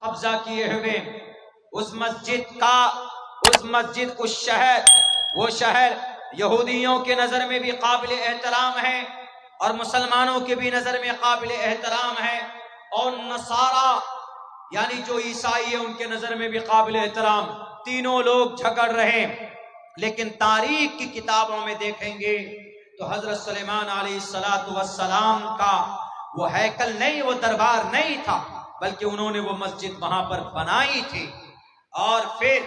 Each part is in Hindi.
कब्जा किए हुए उस मस्जिद का, उस शहर, वो शहर यहूदियों के नजर में भी काबिल एहतराम है और मुसलमानों के भी नजर में काबिल एहतराम है, और नसारा यानी जो ईसाई है उनके नजर में भी काबिल एहतराम। तीनों लोग झगड़ रहे, लेकिन तारीख की किताबों में देखेंगे तो हजरत सुलेमान अलैहिस्सलातु वस्सलाम का वो हैकल नहीं, वो दरबार नहीं था, बल्कि उन्होंने वो मस्जिद वहां पर बनाई थी। और फिर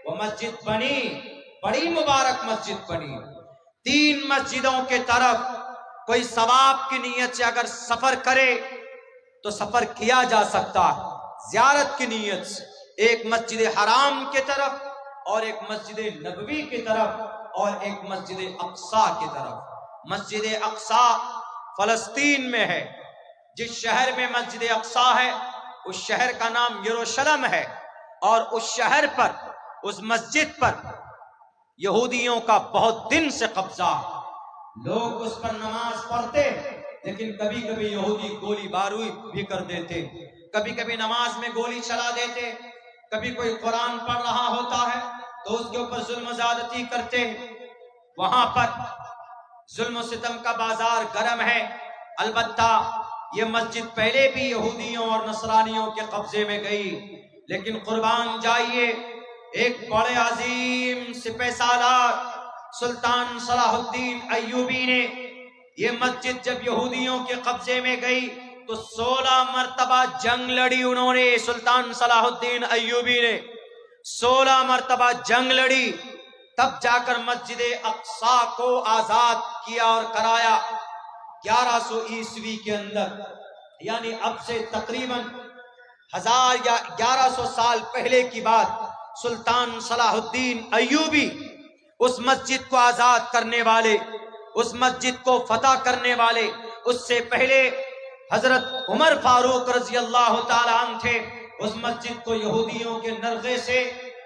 वो मस्जिद बनी, बड़ी मुबारक मस्जिद बनी। 3 मस्जिदों के तरफ कोई सवाब की नीयत से अगर सफर करे तो सफर किया जा सकता है, ज़ियारत की नीयत से। एक मस्जिद हराम के तरफ और एक मस्जिद नबवी की तरफ और एक मस्जिद अक्सा की तरफ। मस्जिद अक्सा फलस्तीन में है। जिस शहर में मस्जिद अक्सा है उस शहर का नाम यरूशलेम है, और उस शहर पर, उस मस्जिद पर यहूदियों का बहुत दिन से कब्जा। लोग उस पर नमाज पढ़ते, लेकिन कभी कभी यहूदी गोली बारूद भी कर देते, कभी कभी नमाज में गोली चला देते, कभी कोई कुरान पढ़ रहा होता है तो उसके ऊपर जुल्म ज़्यादती करते। वहां पर जुल्म सितम का बाजार गर्म है। अलबत्ता ये मस्जिद पहले भी यहूदियों और नसरानियों के कब्जे में गई, लेकिन कुर्बान जाइए, एक बड़े अजीम सिपहसालार सुल्तान सलाहुद्दीन अय्यूबी ने ये मस्जिद जब यहूदियों के कब्जे में गई तो 16 मरतबा जंग लड़ी उन्होंने। सुल्तान सलाहुद्दीन अय्यूबी ने 16 मरतबा जंग लड़ी, तब जाकर मस्जिद अक्सा को आजाद किया और कराया। 1100 ईस्वी के अंदर, यानी अब से तकरीबन 1000 या 1100 साल पहले की बात, सुल्तान सलाहुद्दीन अय्यूबी उस मस्जिद को आजाद करने वाले, उस मस्जिद को फतह करने वाले, उससे पहले हजरत उमर फारूक रजी अल्लाह ताला अन्हु थे। उस मस्जिद को यहूदियों के नरगे से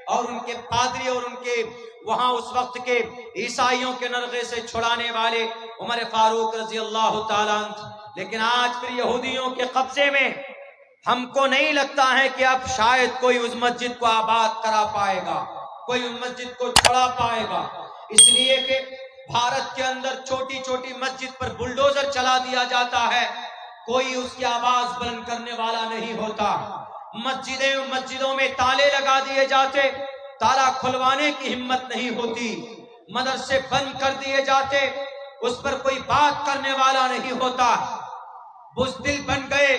और उनके पादरी और उनके वहां उस वक्त के ईसाइयों के नरगे से छुड़ाने वाले उमर फारूक रजी अल्लाह ताला अन्हु। लेकिन आज फिर यहूदियों के कब्जे में, हमको नहीं लगता है कि अब शायद कोई उस मस्जिद को आबाद करा पाएगा, कोई उस मस्जिद को छुड़ा पाएगा, इसलिए कि भारत के अंदर छोटी छोटी मस्जिद पर बुलडोजर चला दिया जाता है, कोई उसकी आवाज बुलंद करने वाला नहीं होता। मस्जिदों में ताले लगा दिए जाते, ताला खुलवाने की हिम्मत नहीं होती। मदरसे बंद कर दिए जाते, उस पर कोई बात करने वाला नहीं होता। बुज़दिल बन गए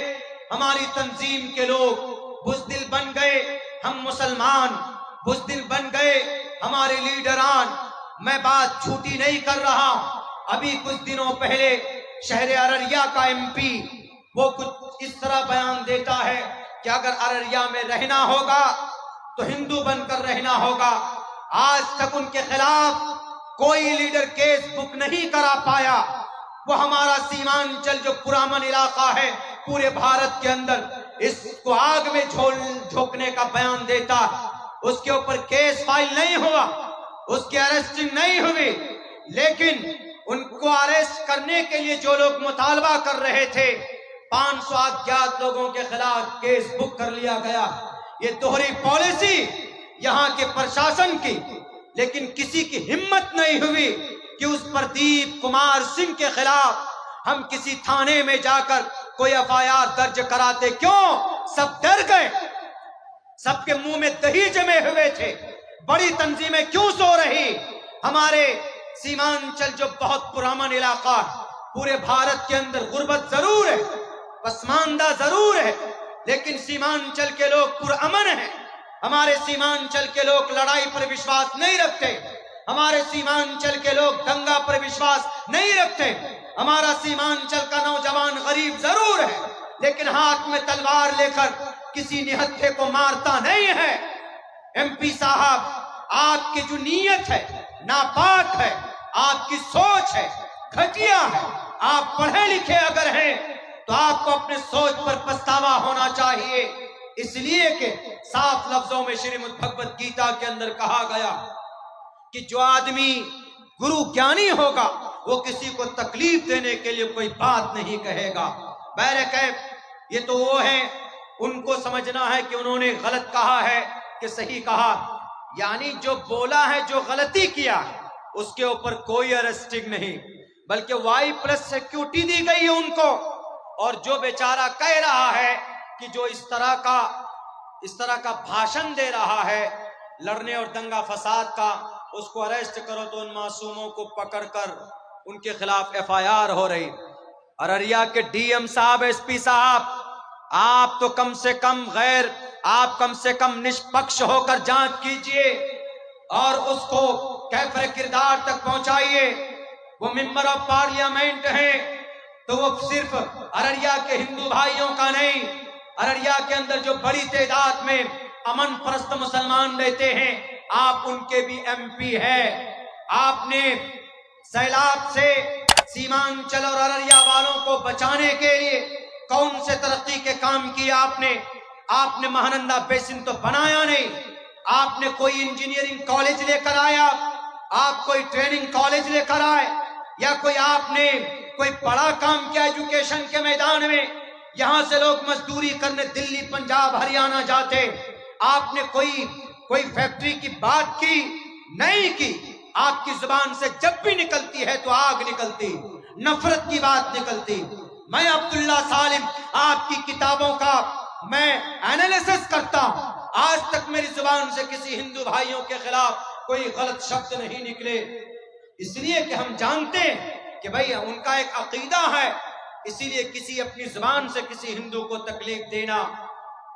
हमारी तंजीम के लोग, बुज़दिल बन गए हम मुसलमान, बुज़दिल बन गए हमारे लीडरान। मैं बात झूठी नहीं कर रहा। अभी कुछ दिनों पहले शहर अररिया का एमपी वो कुछ इस तरह बयान देता है कि अगर अररिया में रहना होगा तो हिंदू बनकर रहना होगा। आज तक उनके खिलाफ कोई लीडर केस बुक नहीं करा पाया। वो हमारा सीमांचल जो पुरामन इलाका है पूरे भारत के अंदर, इसको आग में झोंकने का बयान देता, उसके ऊपर केस फाइल नहीं हुआ, उसकी अरेस्टिंग नहीं हुई, लेकिन उनको अरेस्ट करने के लिए जो लोग मुतालबा कर रहे थे 500 अज्ञात लोगों के खिलाफ केस बुक कर लिया गया। ये दोहरी पॉलिसी यहाँ के प्रशासन की, लेकिन किसी की हिम्मत नहीं हुई कि उस प्रदीप कुमार सिंह के खिलाफ हम किसी थाने में जाकर कोई एफआईआर दर्ज कराते। क्यों? सब डर गए, सबके मुंह में दही जमे हुए थे। बड़ी तंजीमें क्यों सो रही? हमारे सीमांचल जो बहुत पुराना इलाका, पूरे भारत के अंदर गुर्बत जरूर है, पसमानदा जरूर है, लेकिन सीमांचल के लोग पुरअमन हैं। हमारे सीमांचल के लोग लड़ाई पर विश्वास नहीं रखते, हमारे सीमांचल के लोग दंगा पर विश्वास नहीं रखते। हमारा सीमांचल का नौजवान गरीब जरूर है, लेकिन हाथ में तलवार लेकर किसी निहत्थे को मारता नहीं है। एमपी साहब, आपकी जो नीयत है नापाक है, आपकी सोच है घटिया है। आप पढ़े लिखे अगर हैं तो आपको अपने सोच पर पछतावा होना चाहिए, इसलिए कि साफ लफ्जों में श्रीमद् भगवत गीता के अंदर कहा गया कि जो आदमी गुरु ज्ञानी होगा वो किसी को तकलीफ देने के लिए कोई बात नहीं कहेगा। बहरकैफ ये तो वो है उनको समझना है कि उन्होंने गलत कहा है कि सही कहा। यानी जो बोला है, जो गलती किया है, उसके ऊपर कोई अरेस्टिंग नहीं, बल्कि Y+ सिक्योरिटी दी गई है उनको। और जो बेचारा कह रहा है कि जो इस तरह का भाषण दे रहा है लड़ने और दंगा फसाद का, उसको अरेस्ट करो, तो उन मासूमों को पकड़कर उनके खिलाफ FIR हो रही। अररिया के DM साहब, SP साहब, आप तो कम से कम निष्पक्ष होकर जांच कीजिए और उसको कैफरे किरदार तक पहुंचाइए। वो मेंबर ऑफ पार्लियामेंट हैं, तो वो सिर्फ अररिया के हिंदू भाइयों का नहीं, अररिया के अंदर जो बड़ी तादाद में अमन परस्त मुसलमान रहते हैं, आप उनके भी MP है। आपने सैलाब से सीमांचल और अररिया वालों को बचाने के लिए कौन से तरक्की के काम किए आपने महानंदा बेसिन तो बनाया नहीं, आपने कोई इंजीनियरिंग कॉलेज लेकर आया, आप कोई ट्रेनिंग कॉलेज लेकर आए, या आपने कोई बड़ा काम किया एजुकेशन के मैदान में। यहां से लोग मजदूरी करने दिल्ली, पंजाब, हरियाणा जाते, आपने कोई फैक्ट्री की बात की नहीं की। आपकी जुबान से जब भी निकलती है तो आग निकलती, नफरत की बात निकलती। मैं अब्दुल्ला सालिम आपकी किताबों का मैं एनालिसिस करता हूं, आज तक मेरी जुबान से किसी हिंदू भाइयों के खिलाफ कोई गलत शब्द नहीं निकले, इसलिए कि हम जानते हैं कि भाई उनका एक अकीदा है। इसीलिए किसी अपनी जुबान से किसी हिंदू को तकलीफ देना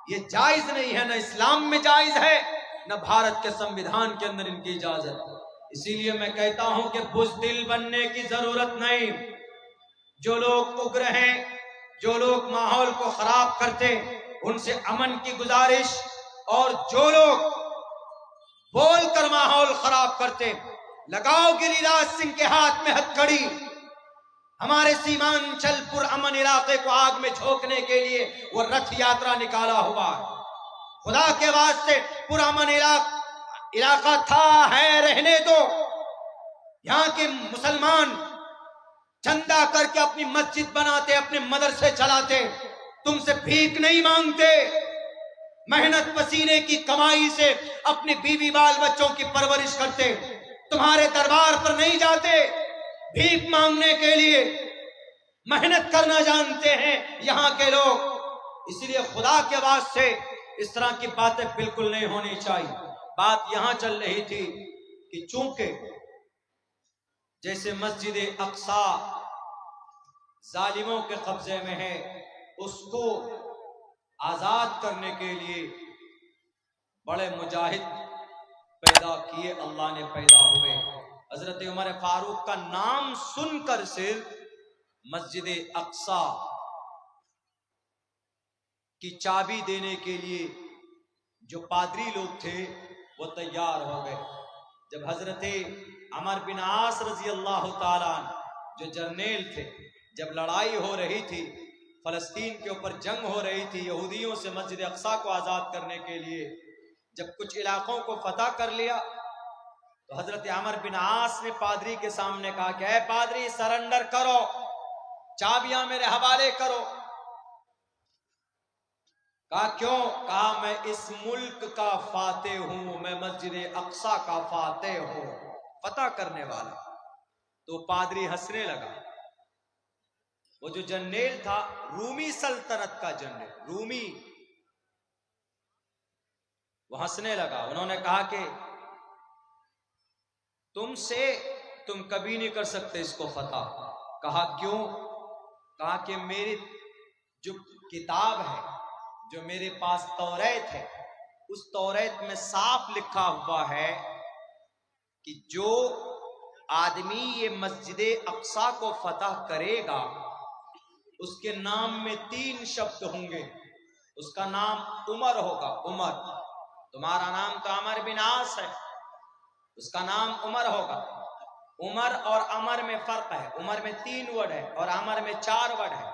ये जायज नहीं है, न इस्लाम में जायज है, न भारत के संविधान के अंदर इनकी इजाजत। इसीलिए मैं कहता हूं कि बुज़दिल बनने की जरूरत नहीं। जो लोग उग्र हैं, जो लोग माहौल को खराब करते, उनसे अमन की गुजारिश, और जो लोग बोलकर माहौल खराब करते, लगाओ गिरिराज सिंह के हाथ में हथकड़ी। हमारे सीमांचल पुरअमन इलाके को आग में झोंकने के लिए वो रथ यात्रा निकाला हुआ। खुदा के वास्ते पुरअमन इलाका था, है, रहने दो। यहाँ के मुसलमान चंदा करके अपनी मस्जिद बनाते, अपने मदरसे चलाते, तुमसे भीख नहीं मांगते, मेहनत पसीने की कमाई से अपनी बीवी बाल बच्चों की परवरिश करते, तुम्हारे दरबार पर नहीं जाते भीख मांगने के लिए, मेहनत करना जानते हैं यहाँ के लोग। इसलिए खुदा के वास्ते इस तरह की बातें बिल्कुल नहीं होनी चाहिए। बात यहां चल रही थी कि चूंकि जैसे मस्जिद अक्सा जालिमों के कब्जे में है, उसको आजाद करने के लिए बड़े मुजाहिद पैदा किए, अल्लाह ने पैदा हुए। हजरत उमर फारूक का नाम सुनकर सिर्फ मस्जिद अक्सा की चाबी देने के लिए जो पादरी लोग थे वो तैयार हो गए। जब हजरत अमर बिन आस रजी अल्लाह ताला जो जर्नेल थे, जब लड़ाई हो रही थी, फलस्तीन के ऊपर जंग हो रही थी यहूदियों से मस्जिद अक्सा को आजाद करने के लिए, जब कुछ इलाकों को फतह कर लिया, तो हजरत अमर बिन आस ने पादरी के सामने कहा कि ऐ पादरी, सरेंडर करो, चाबियां मेरे हवाले करो। कहा क्यों? कहा मैं इस मुल्क का फाते हूं, मैं मस्जिद अक्सा का फाते हूं, फतह करने वाला। तो पादरी हंसने लगा। वो जो जर्नेल था, रूमी सल्तनत का जर्नेल, रूमी, वो हंसने लगा। उन्होंने कहा कि तुम कभी नहीं कर सकते इसको फतह। कहा क्यों? कहा कि मेरी जो किताब है, जो मेरे पास तौरात है, उस तौरात में साफ लिखा हुआ है कि जो आदमी ये मस्जिद अक्सा को फतह करेगा, उसके नाम में 3 शब्द होंगे। उसका नाम उमर होगा। उमर, तुम्हारा नाम तो अमर बिन आस है, उसका नाम उमर होगा। उमर और अमर में फर्क है। उमर में 3 वर्ड है और अमर में 4 वर्ड है।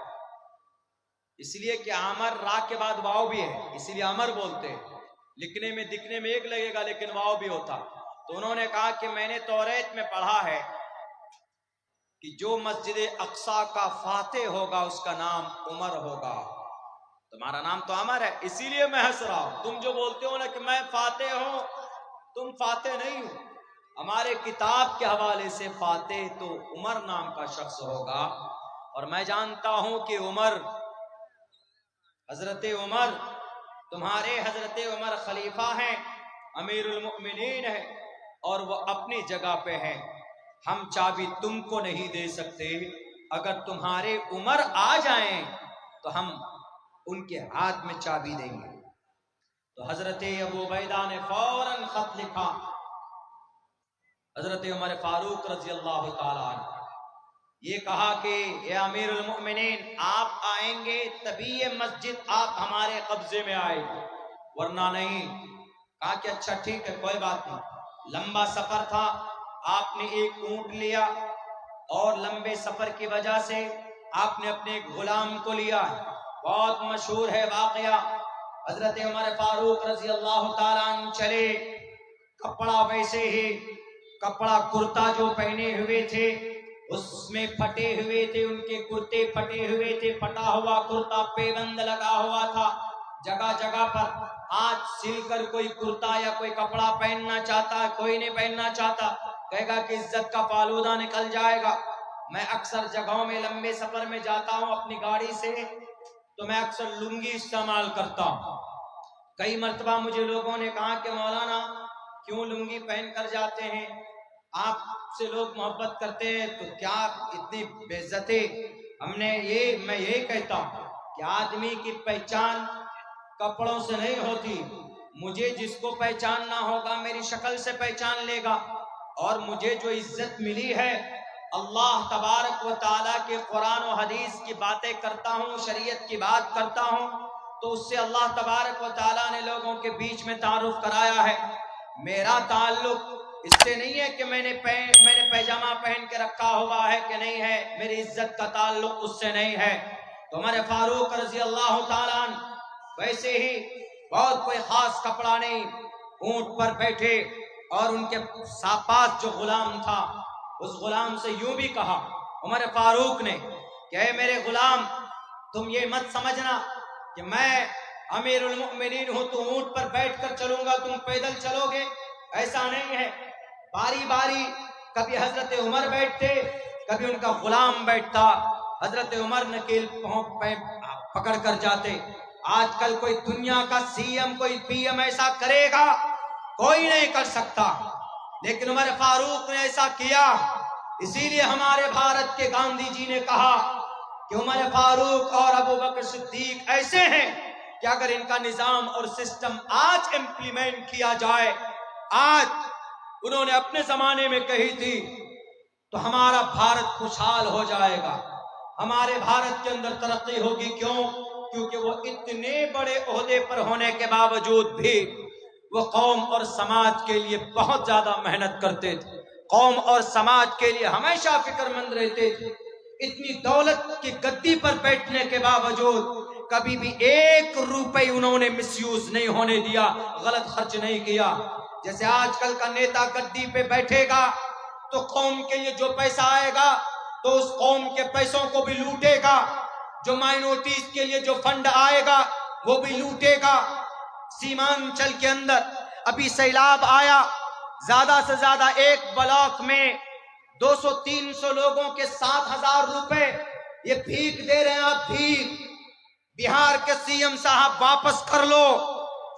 इसलिए कि अमर रा के बाद वाव भी है, इसीलिए अमर बोलते हैं। लिखने में दिखने में एक लगेगा लेकिन वाव भी होता। तो उन्होंने कहा कि मैंने तौरात में पढ़ा है कि जो मस्जिद अक्सा का फाते होगा उसका नाम उमर होगा। तुम्हारा नाम तो अमर है, इसीलिए मैं हंस रहा हूं। तुम जो बोलते हो ना कि मैं फाते हूं, तुम फाते नहीं हो। हमारे किताब के हवाले से फाते तो उमर नाम का शख्स होगा, और मैं जानता हूं कि उमर, हजरत उमर, तुम्हारे हजरत उमर खलीफा हैं, अमीरुल मोमिनीन है, और वो अपनी जगह पे है। हम चाबी तुमको नहीं दे सकते, अगर तुम्हारे उमर आ जाएं तो हम उनके हाथ में चाबी देंगे। तो हजरत अबू उबैदा ने फौरन खत लिखा हजरत उमर फारूक रजी अल्लाह ताला अन्हु, ये कहा कि ये अमीरुल मोमिनीन, आप आएंगे तभी ये मस्जिद आप हमारे कब्जे में आएगी, वरना नहीं। कहा कि अच्छा ठीक है, कोई बात नहीं। लंबा सफर था, आपने एक ऊंट लिया, और लंबे सफर की वजह से आपने अपने एक गुलाम को लिया। बहुत मशहूर है वाकया। हजरत उमर फारूक रजी अल्लाह ताला अन्हु चले, कपड़ा वैसे ही, कपड़ा कुर्ता जो पहने हुए थे उसमें फटे हुए थे, उनके कुर्ते फटे हुए थे, फटा हुआ कुर्ता, पेबंद लगा हुआ था जगह जगह पर। आज सिलकर कोई कुर्ता या कोई कपड़ा पहनना चाहता, कोई नहीं पहनना चाहता, कहेगा कि इज्जत का फालूदा निकल जाएगा। मैं अक्सर जगहों में लंबे सफर में जाता हूं अपनी गाड़ी से, तो मैं अक्सर लुंगी इस्तेमाल करता हूं। कई मर्तबा मुझे लोगों ने कहा कि मौलाना क्यों लुंगी पहन कर जाते हैं, आपसे लोग मोहब्बत करते हैं तो क्या इतनी बेइज्जती। मैं यही कहता हूं कि आदमी की पहचान कपड़ों से नहीं होती। मुझे जिसको पहचानना होगा मेरी शक्ल से पहचान लेगा, और मुझे जो इज्जत मिली है अल्लाह तबारक व ताला के कुरान और हदीस की बातें करता हूँ, शरीयत की बात करता हूँ, तो उससे अल्लाह तबारक व ताला ने लोगों के बीच में तारुफ कराया है। मेरा ताल्लुक इससे नहीं है कि मैंने पैजामा पहन के रखा हुआ है कि नहीं है, मेरी इज्जत का ताल्लुक उससे नहीं है। तो हमारे फारूक रजी अल्लाह ताला अन्हु वैसे ही बहुत कोई खास कपड़ा नहीं, ऊंट पर बैठे, और उनके पास जो गुलाम था उस गुलाम से यूं भी कहा उमर फारूक ने कि मेरे गुलाम, तुम ये मत समझना कि मैं अमीरुल मोमिनीन हूं तो ऊंट पर बैठकर चलूंगा, तुम पैदल चलोगे, ऐसा नहीं है। बारी बारी कभी हजरत उमर बैठते, कभी उनका गुलाम बैठता, हजरत उमर नकील पकड़ कर जाते। आजकल कोई दुनिया का सीएम, कोई पीएम ऐसा करेगा, कोई नहीं कर सकता, लेकिन उमर फारूक ने ऐसा किया। इसीलिए हमारे भारत के गांधी जी ने कहा कि उमर फारूक और अबू बकर सिद्दीक ऐसे हैं कि अगर इनका निजाम और सिस्टम आज इंप्लीमेंट किया जाए, आज उन्होंने अपने जमाने में कही थी, तो हमारा भारत खुशहाल हो जाएगा, हमारे भारत के अंदर तरक्की होगी। क्यों? क्योंकि वो इतने बड़े ओहदे पर होने के बावजूद भी वो कौम और समाज के लिए बहुत ज्यादा मेहनत करते थे, कौम और समाज के लिए हमेशा फिक्रमंद रहते थे। इतनी दौलत की गद्दी पर बैठने के बावजूद कभी भी 1 रुपए उन्होंने मिसयूज नहीं होने दिया, गलत खर्च नहीं किया। जैसे आजकल का नेता गद्दी पे बैठेगा तो कौम के लिए जो पैसा आएगा तो उस कौम के पैसों को भी लूटेगा, जो माइनॉरिटीज के लिए जो फंड आएगा वो भी लूटेगा। सीमांचल के अंदर अभी सैलाब आया, ज्यादा से ज्यादा एक ब्लॉक में 200-300 लोगों के 7,000 रुपए ये भीख दे रहे हैं। आप भीख, बिहार के सीएम साहब वापस कर लो।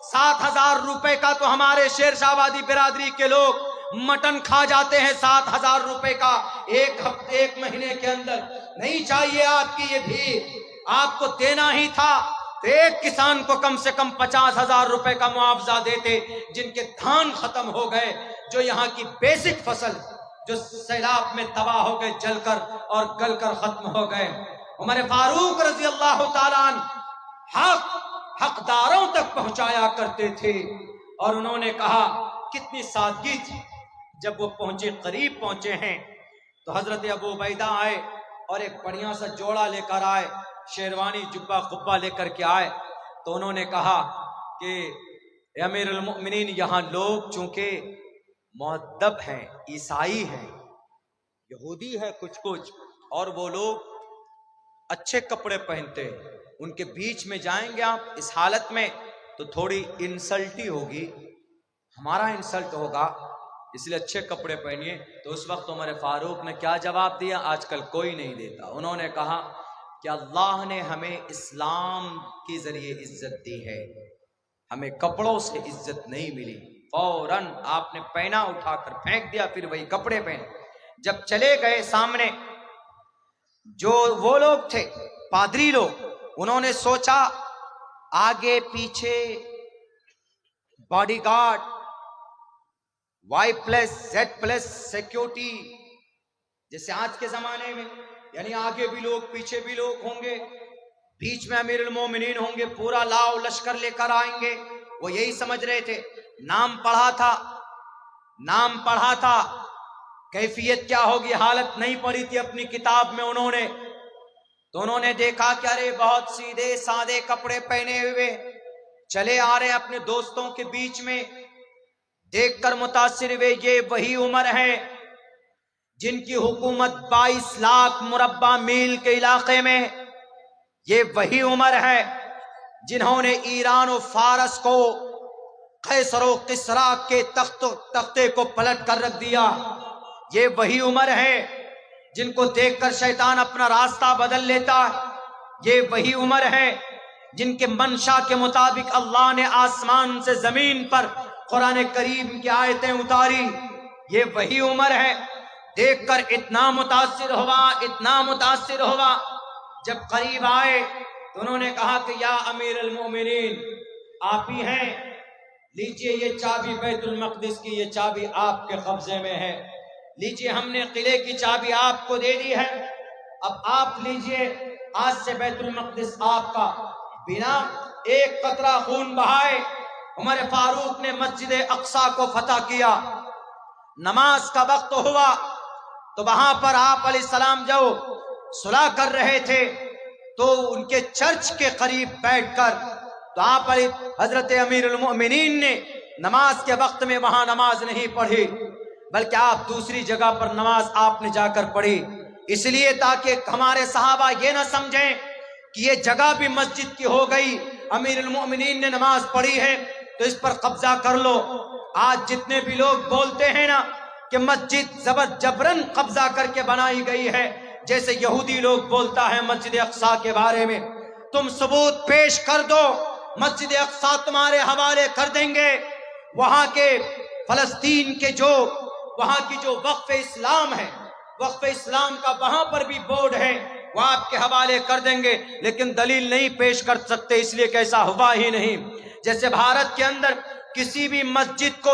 7,000 रुपए का तो हमारे शेरशाहबादी बिरादरी के लोग मटन खा जाते हैं। 7,000 रुपए का एक महीने के अंदर नहीं चाहिए आपकी ये भीख, आपको देना ही था तो एक किसान को कम से कम 50,000 रुपए का मुआवजा देते, जिनके धान खत्म हो गए, जो यहाँ की बेसिक फसल जो सैलाब में तबाह हो गए, जलकर और गलकर खत्म हो गए। उमर फारूक रजी अल्लाह ताला अन्हु हकदारों तक पहुंचाया करते थे। और उन्होंने कहा, कितनी सादगी थी। जब वो पहुंचे, करीब पहुंचे हैं, तो हजरत अबू उबैदा आए और एक बढ़िया सा जोड़ा लेकर आए, शेरवानी जुब्बा कुब्बा लेकर के आए। तो उन्होंने कहा कि अमीरुल मोमिनीन, यहाँ लोग चूंकि मुअद्दब हैं, ईसाई हैं, यहूदी है कुछ कुछ, और वो लोग अच्छे कपड़े पहनते हैं, उनके बीच में जाएंगे आप इस हालत में तो थोड़ी इंसल्ट ही होगी, हमारा इंसल्ट होगा, इसलिए अच्छे कपड़े पहनिए। तो उस वक्त उमर फारूक ने क्या जवाब दिया? आजकल कोई नहीं देता। उन्होंने कहा कि अल्लाह ने हमें इस्लाम के जरिए इज्जत दी है, हमें कपड़ों से इज्जत नहीं मिली। फौरन आपने पहना उठाकर फेंक दिया, फिर वही कपड़े पहने। जब चले गए सामने जो वो लोग थे पादरी लोग, उन्होंने सोचा आगे पीछे बॉडीगार्ड, Y+Z+ सिक्योरिटी, जैसे आज के जमाने में, यानी आगे भी लोग पीछे भी लोग होंगे, बीच में अमीरुल मोमिनीन होंगे, पूरा लाव लश्कर लेकर आएंगे। वो यही समझ रहे थे। नाम पढ़ा था, कैफियत क्या होगी हालत नहीं पढ़ी थी अपनी किताब में उन्होंने। तो उन्होंने देखा कि अरे बहुत सीधे सादे कपड़े पहने हुए चले आ रहे अपने दोस्तों के बीच में। देखकर मुतासिर हुए, ये वही उमर है जिनकी हुकूमत 22 लाख मुरब्बा मील के इलाके में, ये वही उमर है जिन्होंने ईरान और फारस को, कैसर और किसरा के तख्ते को पलट कर रख दिया। ये वही उमर है जिनको देखकर शैतान अपना रास्ता बदल लेता। ये वही उमर है जिनके मंशा के मुताबिक अल्लाह ने आसमान से जमीन पर कुरान करीम की आयतें उतारी। ये वही उमर है। देखकर इतना मुतासिर हुआ, जब करीब आए तो उन्होंने कहा कि या अमीर अल मोमिनीन, आप ही हैं, लीजिए ये चाबी बैतुल मक़दिस की, ये चाबी आपके कब्जे में है, लीजिए हमने किले की चाबी आपको दे दी है, अब आप लीजिए, आज से बैतुल मक़दिस आपका। बिना एक कतरा खून बहाए उमर फारूक ने मस्जिद अक्सा को फतह किया। नमाज का वक्त हुआ तो वहां पर आप अलैहिस्सलाम जो सुलह कर रहे थे तो उनके चर्च के करीब बैठकर तो आप हजरत अमीरुल मोमिनीन ने नमाज के वक्त में वहां नमाज नहीं पढ़ी, बल्कि आप दूसरी जगह पर नमाज आपने जाकर पढ़ी, इसलिए ताकि हमारे सहाबा ये ना समझें कि ये जगह भी मस्जिद की हो गई, अमीरुल मोमिनीन ने नमाज पढ़ी है तो इस पर कब्जा कर लो। आज जितने भी लोग बोलते हैं ना कि मस्जिद जबरन कब्जा करके बनाई गई है, जैसे यहूदी लोग बोलता है मस्जिद अक्सा के बारे में, तुम सबूत पेश कर दो, मस्जिद अक्सा तुम्हारे हवाले कर देंगे। वहां के फलस्तीन के जो वहां की जो वक्फ इस्लाम है, वक्फ इस्लाम का वहां पर भी बोर्ड है, वो आपके हवाले कर देंगे, लेकिन दलील नहीं पेश कर सकते, इसलिए कैसा हुआ ही नहीं। जैसे भारत के अंदर किसी भी मस्जिद को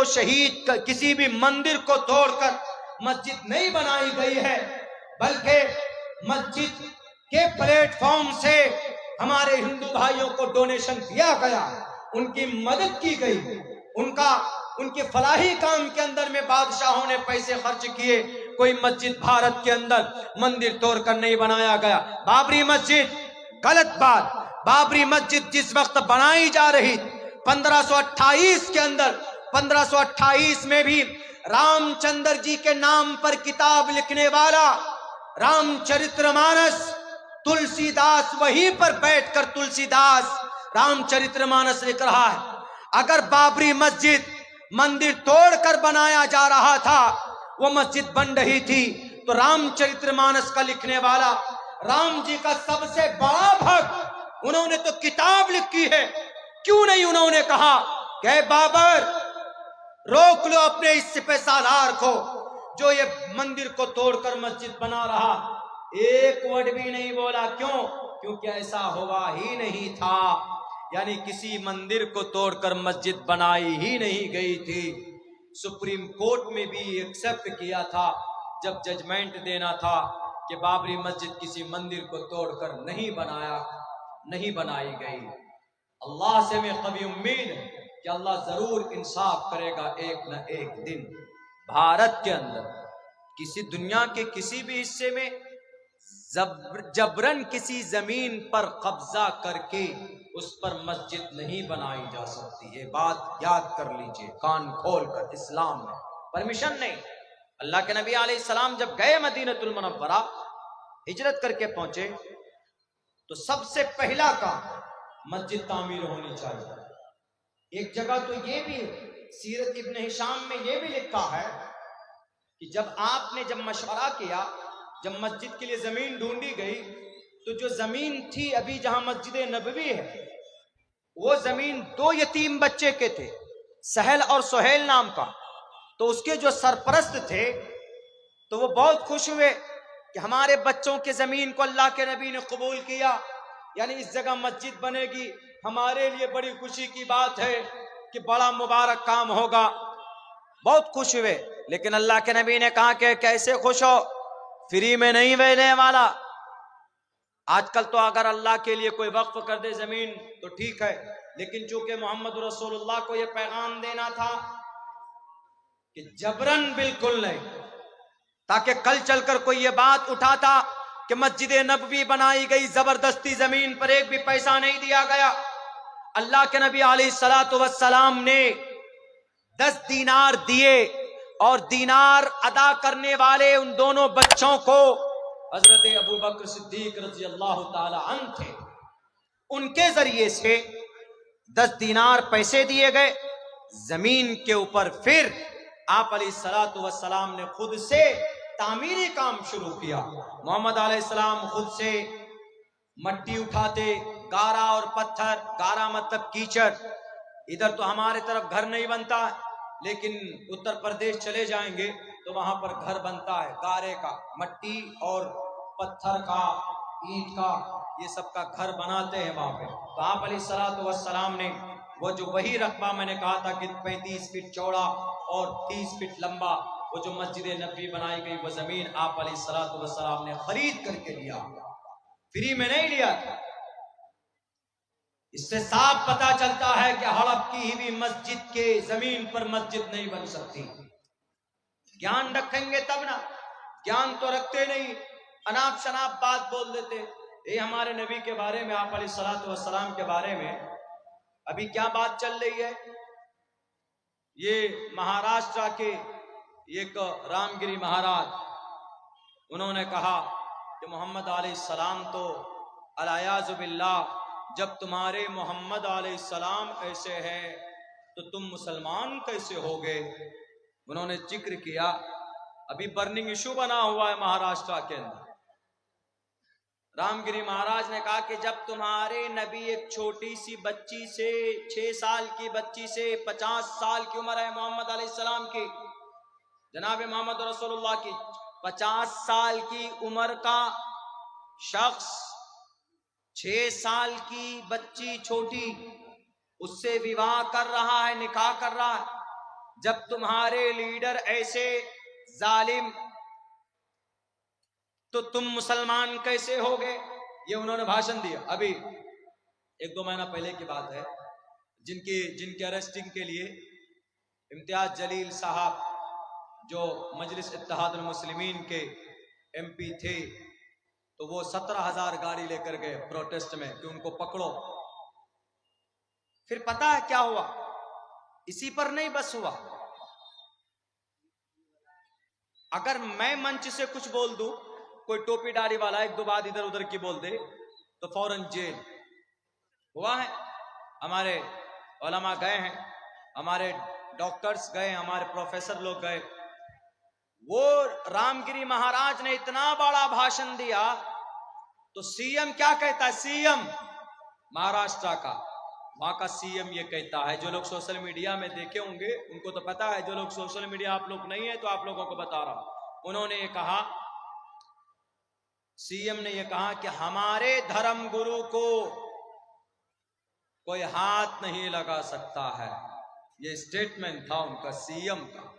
किसी भी मंदिर को तोड़कर मस्जिद नहीं बनाई गई है, बल्कि मस्जिद के प्लेटफॉर्म से हमारे हिंदू भाइयों को डोनेशन दिया गया, उनकी मदद की गई, उनके फलाही काम के अंदर में बादशाहों ने पैसे खर्च किए। कोई मस्जिद भारत के अंदर मंदिर तोड़कर नहीं बनाया गया। बाबरी मस्जिद, गलत बात, बाबरी मस्जिद जिस वक्त बनाई जा रही 1528 के अंदर, 1528 में भी रामचंद्र जी के नाम पर किताब लिखने वाला रामचरितमानस तुलसीदास वहीं पर बैठकर तुलसीदास रामचरितमानस लिख रहा है। अगर बाबरी मस्जिद मंदिर तोड़कर बनाया जा रहा था, वो मस्जिद बन रही थी, तो रामचरितमानस का लिखने वाला राम जी का सबसे बड़ा भक्त, उन्होंने तो किताब लिखी है, क्यों नहीं उन्होंने कहा कि बाबर रोक लो अपने इस सिपह सालार को जो ये मंदिर को तोड़कर मस्जिद बना रहा। एक वर्ड भी नहीं बोला। क्यों? क्योंकि ऐसा हुआ ही नहीं था, यानी किसी मंदिर को तोड़कर मस्जिद बनाई ही नहीं गई थी। सुप्रीम कोर्ट में भी एक्सेप्ट किया था जब जजमेंट देना था कि बाबरी मस्जिद किसी मंदिर को तोड़कर नहीं बनाई गई। अल्लाह से में कभी उम्मीद है कि अल्लाह जरूर इंसाफ करेगा एक न एक दिन। भारत के अंदर किसी दुनिया के किसी भी हिस्से में जबरन किसी जमीन पर कब्जा करके उस पर मस्जिद नहीं बनाई जा सकती। ये बात याद कर लीजिए कान खोल कर, इस्लाम में परमिशन नहीं। अल्लाह के नबी अलैहिस्सलाम जब गए मदीनतुल मुनव्वरा, हिजरत करके पहुंचे, तो सबसे पहला काम मस्जिद तामीर होनी चाहिए। एक जगह तो ये भी सीरत इब्न हिशाम में ये भी लिखा है कि जब मशवरा किया, जब मस्जिद के लिए जमीन ढूंढी गई, तो जो जमीन थी अभी जहां मस्जिद नबवी है, वो जमीन 2 यतीम बच्चे के थे, सहल और सुहेल नाम का। तो उसके जो सरपरस्त थे तो वो बहुत खुश हुए कि हमारे बच्चों के जमीन को अल्लाह के नबी ने कबूल किया, यानी इस जगह मस्जिद बनेगी, हमारे लिए बड़ी खुशी की बात है कि बड़ा मुबारक काम होगा। बहुत खुश हुए। लेकिन अल्लाह के नबी ने कहा कि कैसे खुश हो, फ्री में नहीं देने वाला। आजकल तो अगर अल्लाह के लिए कोई वक्फ कर दे जमीन तो ठीक है, लेकिन चूंकि मोहम्मद रसूलुल्लाह को यह पैगाम देना था कि जबरन बिल्कुल नहीं, ताकि कल चलकर कोई ये बात उठाता कि मस्जिद नबवी बनाई गई, जबरदस्ती जमीन पर एक भी पैसा नहीं दिया गया। अल्लाह के नबी अलैहिस्सलातु वस्सलाम ने 10 दीनार दिए और दीनार अदा करने वाले उन दोनों बच्चों को हजरत अबू बकर सिद्दीक रज़ी अल्लाह ताला अन्हु थे। उनके जरिए से 10 दीनार पैसे दिए गए जमीन के ऊपर। फिर आप अलैहिस्सलातु वस्सलाम ने खुद से तामीरी काम शुरू किया। मोहम्मद अलैहिस्सलाम खुद से मट्टी उठाते, गारा और पत्थर, गारा मतलब कीचड़। इधर तो हमारे तरफ घर नहीं बनता, लेकिन उत्तर प्रदेश चले जाएंगे तो वहां पर घर बनता है, गारे का, मट्टी और पत्थर का, ईंट का, ये सब का घर बनाते हैं वहां पे। तो आप अलैहिस्सलातु वस्सलाम ने वो जो वही रकबा मैंने कहा था कि 35 फीट चौड़ा और 30 फीट लंबा, वो जो मस्जिद नबवी बनाई गई, वो जमीन आप अलैहिस्सलातु वस्सलाम ने खरीद करके लिया, फ्री में नहीं लिया। इससे साफ पता चलता है कि हड़प की हुई मस्जिद के जमीन पर मस्जिद नहीं बन सकती। ज्ञान रखेंगे तब ना, ज्ञान तो रखते नहीं, अनाप शनाप बात बोल देते। ये हमारे नबी के बारे में, आप अलैहिस्सलातु वस्सलाम के बारे में अभी क्या बात चल रही है। ये महाराष्ट्र के एक रामगिरी महाराज, उन्होंने कहा कि मोहम्मद अलैहिस्सलाम तो अलायाज़ु बिल्लाह, जब तुम्हारे मोहम्मद अलैहिस्सलाम ऐसे हैं तो तुम मुसलमान कैसे हो गए। उन्होंने जिक्र किया, अभी बर्निंग इशू बना हुआ है महाराष्ट्र के अंदर। रामगिरी महाराज ने कहा कि जब तुम्हारे नबी एक छोटी सी बच्ची से, 6 साल की बच्ची से 50 साल की उम्र है मोहम्मद अलैहिस्सलाम की, जनाब मोहम्मद रसूलुल्लाह की 50 साल की उम्र का शख्स 6 साल की बच्ची छोटी, उससे विवाह कर रहा है, निकाह कर रहा है। जब तुम्हारे लीडर ऐसे जालिम, तो तुम मुसलमान कैसे हो गए। ये उन्होंने भाषण दिया। अभी 1-2 महीना पहले की बात है। जिनके अरेस्टिंग के लिए इम्तियाज जलील साहब, जो मजलिस इत्तेहादुल मुस्लिमीन के MP थे, तो वो 17,000 गाड़ी लेकर गए प्रोटेस्ट में कि उनको पकड़ो। फिर पता है क्या हुआ, इसी पर नहीं बस हुआ, अगर मैं मंच से कुछ बोल दूं, कोई टोपी दाढ़ी वाला 1-2 बात इधर उधर की बोल दे तो फौरन जेल। हुआ है, हमारे उलमा गए हैं, हमारे डॉक्टर्स गए, हमारे प्रोफेसर लोग गए। वो रामगिरी महाराज ने इतना बड़ा भाषण दिया तो सीएम क्या कहता है, सीएम महाराष्ट्र का, वहां का सीएम ये कहता है, जो लोग सोशल मीडिया में देखे होंगे उनको तो पता है, जो लोग सोशल मीडिया आप लोग नहीं है तो आप लोगों को बता रहा हूं। उन्होंने ये कहा, सीएम ने ये कहा कि हमारे धर्म गुरु को कोई हाथ नहीं लगा सकता है। ये स्टेटमेंट था उनका, सीएम का।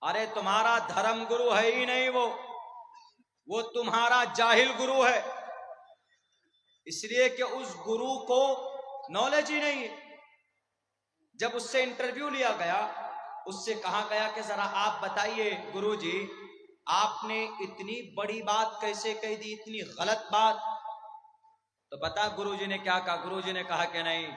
अरे तुम्हारा धर्म गुरु है ही नहीं, वो तुम्हारा जाहिल गुरु है, इसलिए कि उस गुरु को नॉलेज ही नहीं है। जब उससे इंटरव्यू लिया गया, उससे कहा गया कि जरा आप बताइए गुरुजी, आपने इतनी बड़ी बात कैसे कह दी, इतनी गलत बात। तो पता गुरुजी ने क्या कहा, गुरुजी ने कहा कि नहीं,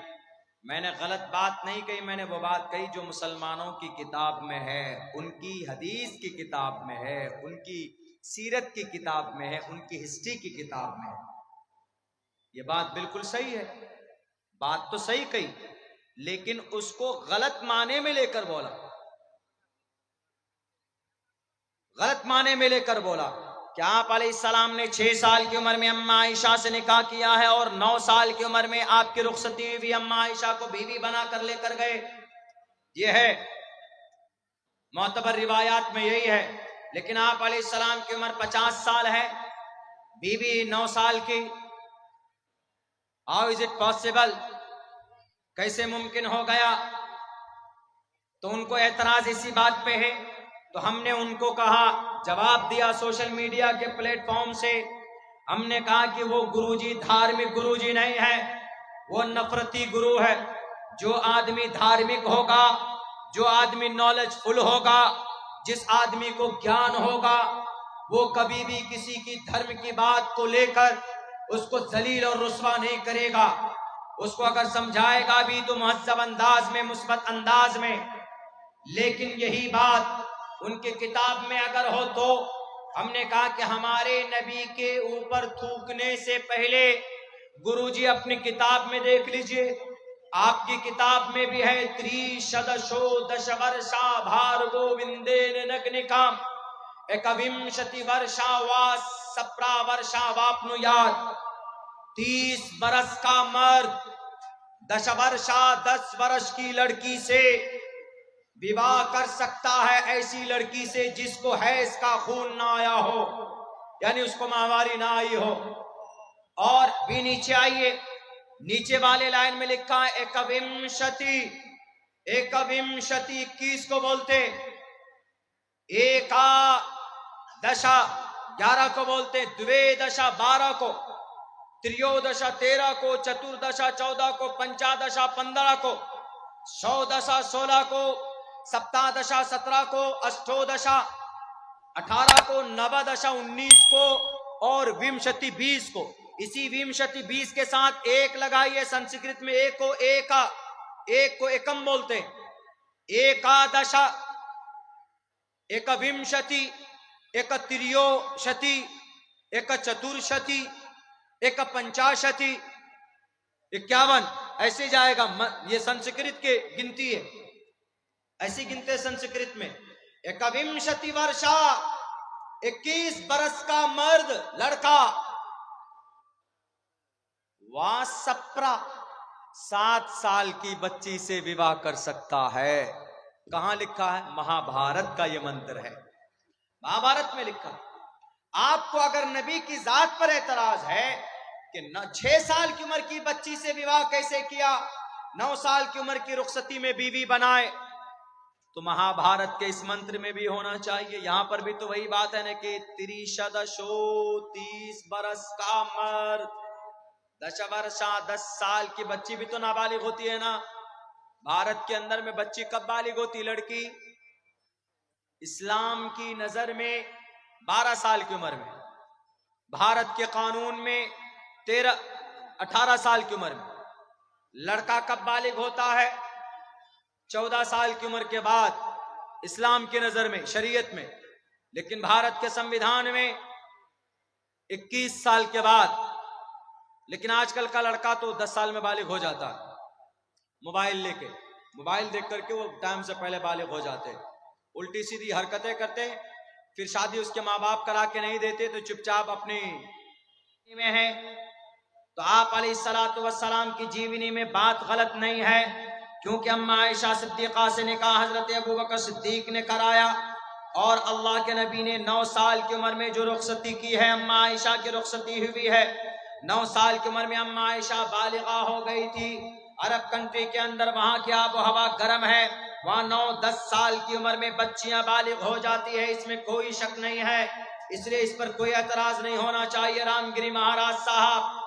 मैंने गलत बात नहीं कही, मैंने वो बात कही जो मुसलमानों की किताब में है, उनकी हदीस की किताब में है, उनकी सीरत की किताब में है, उनकी हिस्ट्री की किताब में है। ये बात बिल्कुल सही है, बात तो सही कही, लेकिन उसको गलत माने में लेकर बोला, गलत माने में लेकर बोला कि आप अलैहिस्सलाम ने 6 साल की उम्र में अम्मा आयशा से निकाह किया है और 9 साल की उम्र में आपकी रुखसती हुई, अम्मा आयशा को बीवी बनाकर लेकर गए। यह है मोतबर रिवायात में यही है। लेकिन आप अलैहिस्सलाम की उम्र 50 साल है, बीवी 9 साल की। हाउ इज इट पॉसिबल, कैसे मुमकिन हो गया? तो उनको एतराज इसी बात पे है। तो हमने उनको कहा, जवाब दिया सोशल मीडिया के प्लेटफॉर्म से, हमने कहा कि वो गुरुजी धार्मिक गुरुजी नहीं है, वो नफरती गुरु है। जो आदमी धार्मिक होगा, जो आदमी नॉलेजफुल होगा, जिस आदमी को ज्ञान होगा, वो कभी भी किसी की धर्म की बात को लेकर उसको जलील और रुस्वा नहीं करेगा। उसको अगर समझाएगा भी तो मुहज्जब अंदाज में, मुस्बत अंदाज में। लेकिन यही बात उनकी किताब में अगर हो तो हमने कहा कि हमारे नबी के ऊपर थूकने से पहले गुरुजी अपनी किताब में देख लीजिए, आपकी किताब में भी है, त्रिशदशो दशवर्षा भार्गो विंदेन नग्निकाम एकविंशति वर्षा वा सप्रा वर्षा वापनुयात। 30 बरस का मर्द 10 वर्षा 10 वर्ष की लड़की से विवाह कर सकता है, ऐसी लड़की से जिसको हैज का खून ना आया हो, यानी उसको माहवारी ना आई हो। और भी नीचे आइए, नीचे वाले लाइन में लिखा है एकविंशति, एकविंशति 21 को बोलते, एकादशा 11 को बोलते, द्वेदशा 12 को, त्रयोदशा 13 को, चतुर्दशा 14 को, पंचादशा 15 को, षोडशा 16 को, सप्तादशा 17 को, अष्टोदशा 18 को, नवदशा 19 को और विंशति 20 को। इसी विंशति 20 के साथ एक लगाइए, संस्कृत में एक को एका, एक को एकम बोलते, एकादशा, एक विंशति, एक त्रियोशति, एक चतुर्शति, एक पंचाशति, 51, ऐसे जाएगा। ये संस्कृत के गिनती है, ऐसी गिनते संस्कृत में। एकविंशति वर्षा 21 बरस का मर्द लड़का, वासप्रा 7 साल की बच्ची से विवाह कर सकता है। कहां लिखा है? महाभारत का यह मंत्र है, महाभारत में लिखा। आपको अगर नबी की जात पर एतराज है कि 6 साल की उम्र की बच्ची से विवाह कैसे किया, 9 साल की उम्र की रुखसती में बीवी बनाए, तो महाभारत के इस मंत्र में भी होना चाहिए। यहां पर भी तो वही बात है ना कि त्रिशदशो 30 बरस का मर्द, 10 वर्षा 10 साल की बच्ची भी तो नाबालिग होती है ना। भारत के अंदर में बच्ची कब बालिग होती? लड़की इस्लाम की नजर में 12 साल की उम्र में, भारत के कानून में 18 साल की उम्र में। लड़का कब बालिग होता है? 14 साल की उम्र के बाद इस्लाम की नजर में, शरीयत में। लेकिन भारत के संविधान में 21 साल के बाद। लेकिन आजकल का लड़का तो 10 साल में बालिग हो जाता है, मोबाइल लेके, मोबाइल देख करके वो टाइम से पहले बालिग हो जाते, उल्टी सीधी हरकतें करते। फिर शादी उसके माँ बाप करा के नहीं देते तो चुपचाप अपनी में है। तो आप अलैहिस्सलातु वस्सलाम की जीवनी में बात गलत नहीं है, क्योंकि अम्मा आयशा सिद्दीक़ा से निकाह हजरत अबू बकर सिद्दीक ने कराया और अल्लाह के नबी ने 9 साल की उम्र में जो रुखसती की है, अम्मा आयशा की रुखसती हुई है। 9 साल की उम्र में अम्मा आयशा बालिगा हो गई थी। अरब कंट्री के अंदर वहां की आबो हवा गर्म है, वहां 9-10 साल की उम्र में बच्चियां बालिग हो जाती है, इसमें कोई शक नहीं है। इसलिए इस पर कोई एतराज नहीं होना चाहिए। रामगिरी महाराज साहब,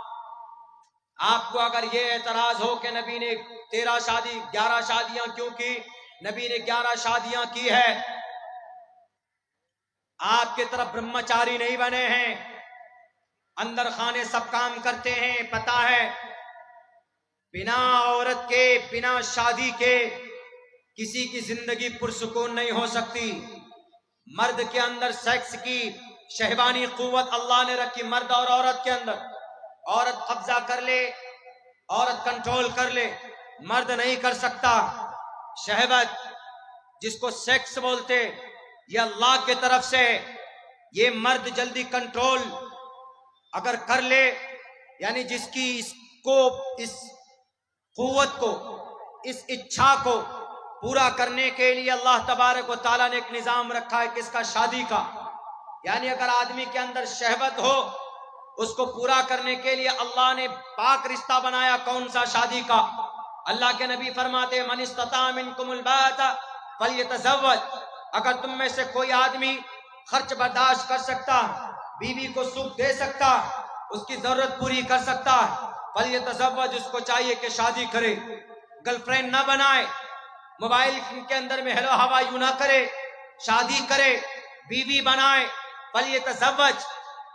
आपको अगर ये एतराज हो कि नबी ने 13 शादी 11 शादियां क्यों की, नबी ने 11 शादियां की है, आपके तरफ ब्रह्मचारी नहीं बने हैं, अंदर खाने सब काम करते हैं, पता है। बिना औरत के, बिना शादी के किसी की जिंदगी पुरसुकून नहीं हो सकती। मर्द के अंदर सेक्स की शहवानी कुव्वत अल्लाह ने रखी मर्द और औरत के अंदर। औरत कब्जा कर ले, औरत कंट्रोल कर ले, मर्द नहीं कर सकता। शहवत जिसको सेक्स बोलते, ये अल्लाह के तरफ से, ये मर्द जल्दी कंट्रोल अगर कर ले, यानी जिसकी इसको, इस कुव्वत को, इस इच्छा को पूरा करने के लिए अल्लाह तबारक व तआला ने एक निजाम रखा है किसका? शादी का। यानी अगर आदमी के अंदर शहवत हो, उसको पूरा करने के लिए अल्लाह ने पाक रिश्ता बनाया। कौन सा? शादी का। अल्लाह के नबी फरमाते मन इस्तता मिनकुमुल बाता फल्यतज़व्वज, अगर तुम में से कोई आदमी खर्च बर्दाश्त कर सकता, बीवी को सुख दे सकता, उसकी जरूरत पूरी कर सकता, फल्यतज़व्वज, उसको चाहिए कि शादी करे, गर्लफ्रेंड ना बनाए, मोबाइल के अंदर में हेलो हवा यू ना करे, शादी करे, बीवी बनाए। फल्यतज़व्वज,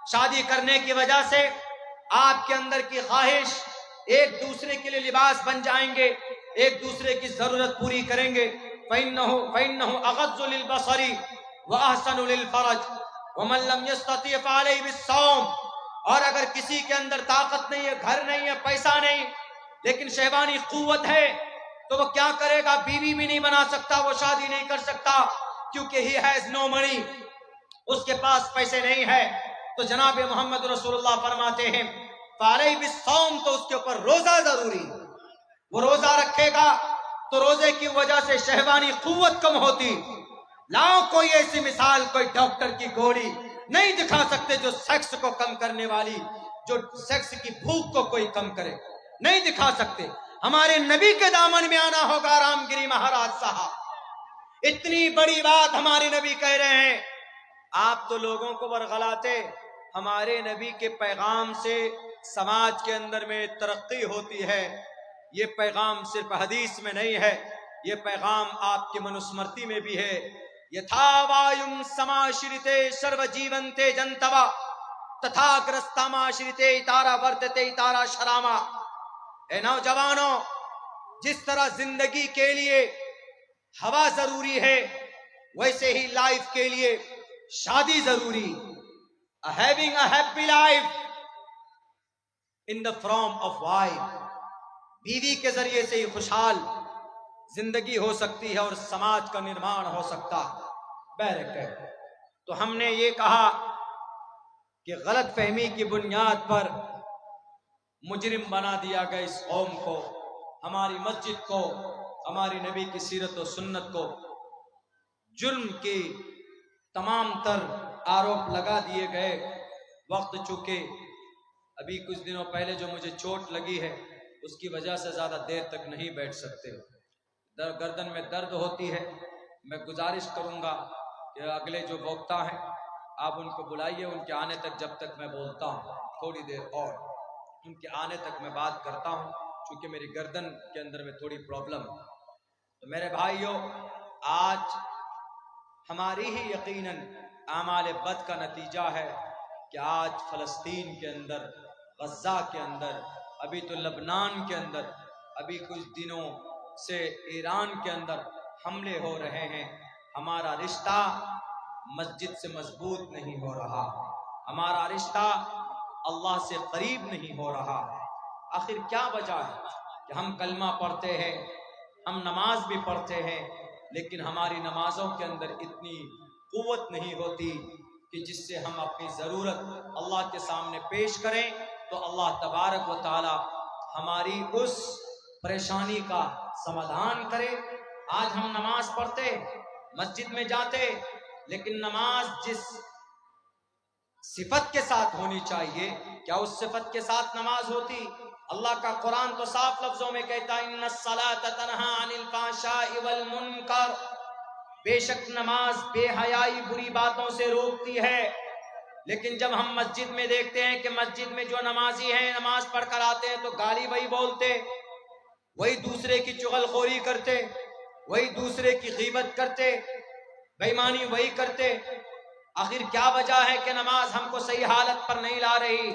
शादी करने की वजह से आपके अंदर की ख्वाहिश, एक दूसरे के लिए लिबास बन जाएंगे, एक दूसरे की जरूरत पूरी करेंगे। फ़इन्नहु अग़ज़्ज़ु लिलबसरी व अहसनु लिलफ़रज व मन लम यस्तति फ़अलैहि बिस्सौम, और अगर किसी के अंदर ताकत नहीं है, घर नहीं है, पैसा नहीं, लेकिन शहवानी कुव्वत है, तो वो क्या करेगा? बीवी भी नहीं बना सकता, वो शादी नहीं कर सकता, क्योंकि ही हैज नो मनी, उसके पास पैसे नहीं है। तो जनाब मोहम्मद रसूलुल्लाह फरमाते हैं फ़अलैहि बिस्सौम, तो उसके ऊपर रोजा जरूरी। वो रोजा रखेगा तो रोजे की वजह से शहवानी कुव्वत कम होती। लाओ कोई ऐसी मिसाल, कोई डॉक्टर की गोली नहीं दिखा सकते जो सेक्स को कम करने वाली, जो सेक्स की भूख को कोई कम करे, नहीं दिखा सकते। हमारे नबी के दामन में आना होगा। रामगिरी महाराज साहब, इतनी बड़ी बात हमारे नबी कह रहे हैं, आप तो लोगों को बरगलाते। हमारे नबी के पैगाम से समाज के अंदर में तरक्की होती है। ये पैगाम सिर्फ हदीस में नहीं है, ये पैगाम आपके मनुस्मृति में भी है। यथा वायुम समाश्रिते सर्व जीवंते जंतवा तथाग्रस्तमाश्रिते तारा वर्तते तारा शरामा। ए नौजवानों, जिस तरह जिंदगी के लिए हवा जरूरी है, वैसे ही लाइफ के लिए शादी जरूरी। Having a happy life in the form of wife, बीवी के जरिए से ही खुशहाल जिंदगी हो सकती है और समाज का निर्माण हो सकता है। तो हमने ये कहा कि गलत फहमी की बुनियाद पर मुजरिम बना दिया गया इस कौम को, हमारी मस्जिद को, हमारी नबी की सीरत और सुन्नत को। जुल्म के तमाम तर आरोप लगा दिए गए। वक्त चूके अभी कुछ दिनों पहले जो मुझे चोट लगी है, उसकी वजह से ज़्यादा देर तक नहीं बैठ सकते, गर्दन में दर्द होती है। मैं गुजारिश करूँगा कि अगले जो वक्ता हैं आप उनको बुलाइए, उनके आने तक जब तक मैं बोलता हूँ थोड़ी देर और, उनके आने तक मैं बात करता हूँ, क्योंकि मेरी गर्दन के अंदर में थोड़ी प्रॉब्लम है। तो मेरे भाइयों, आज हमारी ही यकीनन आमाल बद का नतीजा है कि आज फ़लस्तीन के अंदर, गज़ा के अंदर, अभी तो लबनान के अंदर, अभी कुछ दिनों से ईरान के अंदर हमले हो रहे हैं। हमारा रिश्ता मस्जिद से मजबूत नहीं हो रहा, हमारा रिश्ता अल्लाह से करीब नहीं हो रहा। आखिर क्या वजह है कि हम कलमा पढ़ते हैं, हम नमाज भी पढ़ते हैं, लेकिन हमारी नमाजों के अंदर इतनी कुव्वत नहीं होती कि जिससे हम अपनी ज़रूरत अल्लाह के सामने पेश करें तो अल्लाह तबारक व तआला हमारी उस परेशानी का समाधान करे। आज हम नमाज पढ़ते, मस्जिद में जाते, लेकिन नमाज जिस सिफत के साथ होनी चाहिए, क्या उस सिफत के साथ नमाज होती? अल्लाह का कुरान तो साफ लफ्जों में कहता है इन्नस्सलात तन्हा अनिल फ़हशाइ वल मुनकर, बेशक नमाज बेहयाई बुरी बातों से रोकती है। लेकिन जब हम मस्जिद में देखते हैं कि मस्जिद में जो नमाजी हैं, नमाज पढ़कर आते हैं तो गाली वही बोलते, वही दूसरे की चुगलखोरी करते, वही दूसरे की गीबत करते, बेईमानी वही करते। आखिर क्या वजह है कि नमाज हमको सही हालत पर नहीं ला रही?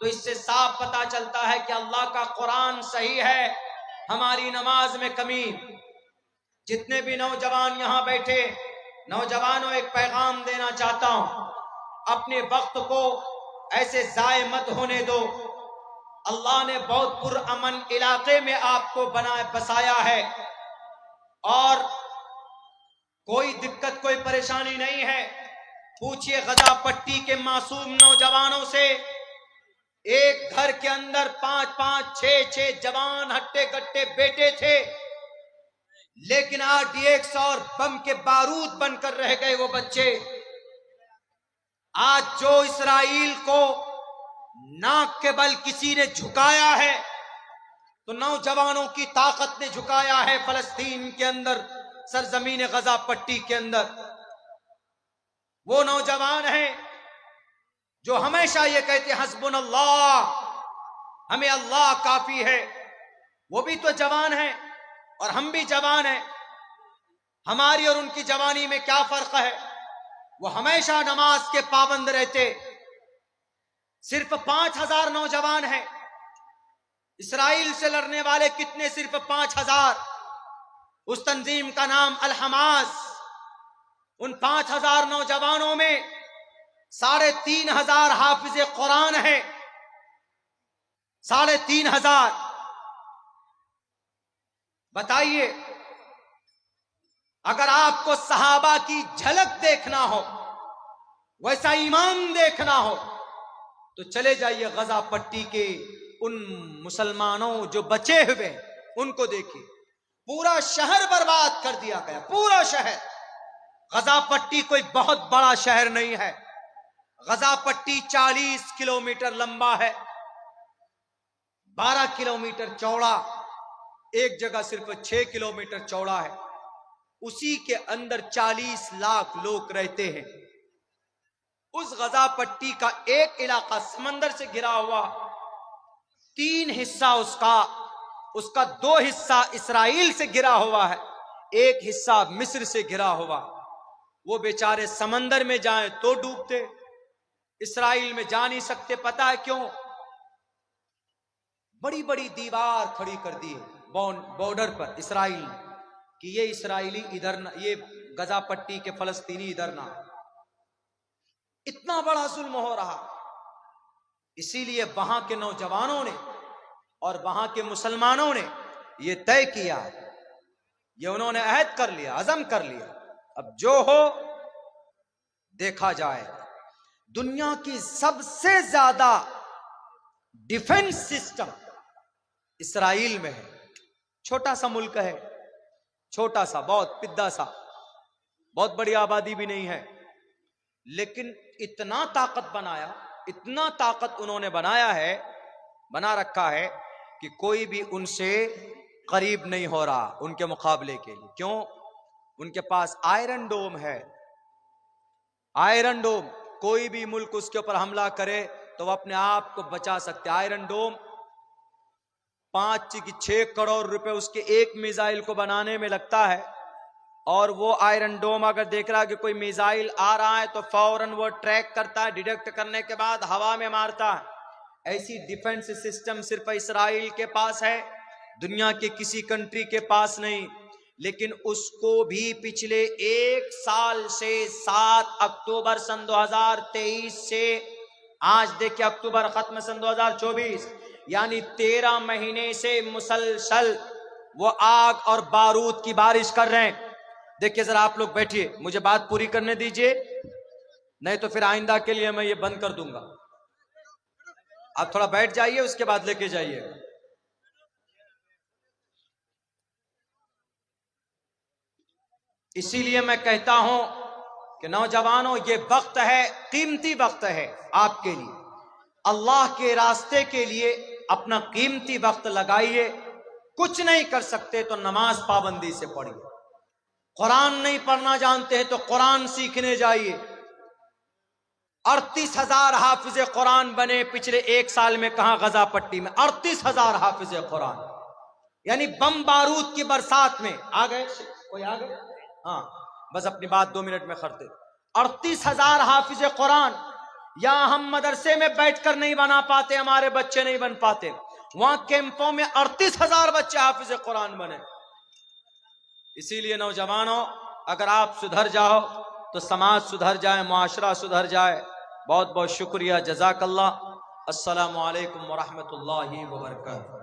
तो इससे साफ पता चलता है कि अल्लाह का कुरान सही है, हमारी नमाज में कमी। जितने भी नौजवान यहाँ बैठे, नौजवानों, एक पैगाम देना चाहता हूँ अपने वक्त को ऐसे जाय मत होने दो। अल्लाह ने बहुत पुरअमन इलाके में आपको बसाया है और कोई दिक्कत कोई परेशानी नहीं है। पूछिए गजा पट्टी के मासूम नौजवानों से, एक घर के अंदर 5-5, 6-6 जवान हट्टे कट्टे बेटे थे, लेकिन RDX और बम के बारूद बनकर रह गए वो बच्चे। आज जो इस्राइल को नाक के बल किसी ने झुकाया है, तो नौजवानों की ताकत ने झुकाया है फलस्तीन के अंदर, सरजमीन गजा पट्टी के अंदर। वो नौजवान हैं जो हमेशा ये कहते हैं हस्बुनल्लाह, हमें अल्लाह काफी है। वो भी तो जवान हैं और हम भी जवान हैं। हमारी और उनकी जवानी में क्या फर्क है? वो हमेशा नमाज के पाबंद रहते। सिर्फ 5000 नौजवान हैं। इस्राइल से लड़ने वाले कितने? सिर्फ 5000। उस तंजीम का नाम अल हमास। उन 5000 नौजवानों में 3500 हाफिज कुरान है। 3500। बताइए, अगर आपको सहाबा की झलक देखना हो, वैसा ईमान देखना हो, तो चले जाइए गजा पट्टी के उन मुसलमानों जो बचे हुए उनको देखिए। पूरा शहर बर्बाद कर दिया गया, पूरा शहर। गजा पट्टी कोई बहुत बड़ा शहर नहीं है। गजा पट्टी 40 किलोमीटर लंबा है, 12 किलोमीटर चौड़ा, एक जगह सिर्फ 6 किलोमीटर चौड़ा है। उसी के अंदर 40 लाख लोग रहते हैं। उस गजा पट्टी का एक इलाका समंदर से घिरा हुआ, 3 हिस्सा उसका 2 हिस्सा इस्राइल से घिरा हुआ है, एक हिस्सा मिस्र से घिरा हुआ। वो बेचारे समंदर में जाएं तो डूबते, इस्राइल में जा नहीं सकते। पता है क्यों? बड़ी बड़ी दीवार खड़ी कर दी है बॉर्डर पर इस्राइल ने, कि ये इस्राइली इधर ना, ये गजा पट्टी के फलस्तीनी इधर ना। इतना बड़ा जुल्म हो रहा। इसीलिए वहां के नौजवानों ने और वहां के मुसलमानों ने ये तय किया, ये उन्होंने अहद कर लिया, अज़म कर लिया, अब जो हो देखा जाए। दुनिया की सबसे ज्यादा डिफेंस सिस्टम इस्राइल में है। छोटा सा मुल्क है, छोटा सा, बहुत पिद्दा सा, बहुत बड़ी आबादी भी नहीं है, लेकिन इतना ताकत बनाया, इतना ताकत उन्होंने बना रखा है कि कोई भी उनसे करीब नहीं हो रहा उनके मुकाबले के लिए। क्यों? उनके पास आयरन डोम है। आयरन डोम, कोई भी मुल्क उसके ऊपर हमला करे तो वो अपने आप को बचा सकते। आयरन डोम 5-6 करोड़ रुपए उसके एक मिसाइल को बनाने में लगता है, और वो आयरन डोम अगर देख रहा है कि कोई मिसाइल आ रहा है तो फौरन वो ट्रैक करता है, डिटेक्ट करने के बाद हवा में मारता है। ऐसी डिफेंस सिस्टम सिर्फ इस्राइल के पास है, दुनिया के किसी कंट्री के पास नहीं। लेकिन उसको भी पिछले 1 साल से 7 अक्टूबर सन 2023 से आज देखिए अक्टूबर खत्म सन 2024, यानी 13 महीने से मुसलसल वो आग और बारूद की बारिश कर रहे हैं। देखिए जरा आप लोग बैठिए, मुझे बात पूरी करने दीजिए, नहीं तो फिर आइंदा के लिए मैं ये बंद कर दूंगा। आप थोड़ा बैठ जाइए, उसके बाद लेके जाइए। इसीलिए मैं कहता हूं कि नौजवानों, ये वक्त है, कीमती वक्त है आपके लिए। अल्लाह के रास्ते के लिए अपना कीमती वक्त लगाइए। कुछ नहीं कर सकते तो नमाज पाबंदी से पढ़िए। कुरान नहीं पढ़ना जानते हैं तो कुरान सीखने जाइए। 38,000 हाफिज कुरान बने पिछले 1 साल में। कहां? गजा पट्टी में 38,000 हाफिज कुरान, यानी बम बारूद की बरसात में। आ गए? कोई आ गए? हाँ, बस अपनी बात 2 मिनट में करते। 38,000 हाफिज कुरान। यहां हम मदरसे में बैठकर नहीं बना पाते, हमारे बच्चे नहीं बन पाते, वहां कैंपों में 38,000 बच्चे हाफिज कुरान बने। इसीलिए नौजवानों, अगर आप सुधर जाओ तो समाज सुधर जाए, मुआशरा सुधर जाए। बहुत बहुत शुक्रिया, जज़ाकल्लाह। अस्सलामु अलैकुम व रहमतुल्लाहि व बरकातहू।